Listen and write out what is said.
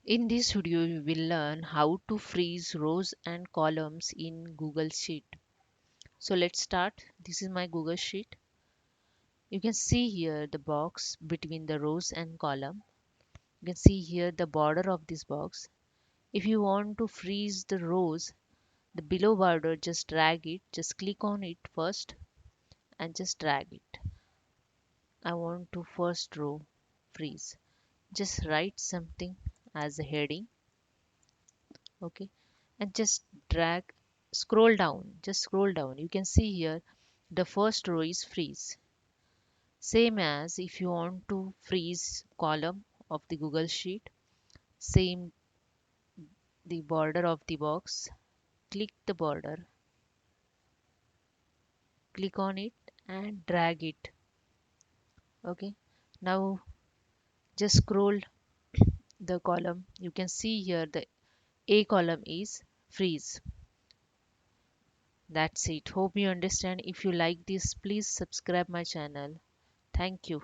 In this video, we will learn how to freeze rows and columns in Google Sheet. So let's start. This is my Google Sheet. You can see here the box between the rows and column. You can see here the border of this box. If you want to freeze the rows, the below border, just drag it. Just click on it first and just drag it. I want to first row freeze. Just write something as a heading. Okay, and just drag, scroll down, you can see here the first row is freeze. Same as if you want to freeze column of the Google Sheet, same, the border of the box, click the border, click on it and drag it. Okay, now just scroll the column, you can see here the A column is freeze. That's it. Hope you understand. If you like this, please subscribe my channel. Thank you.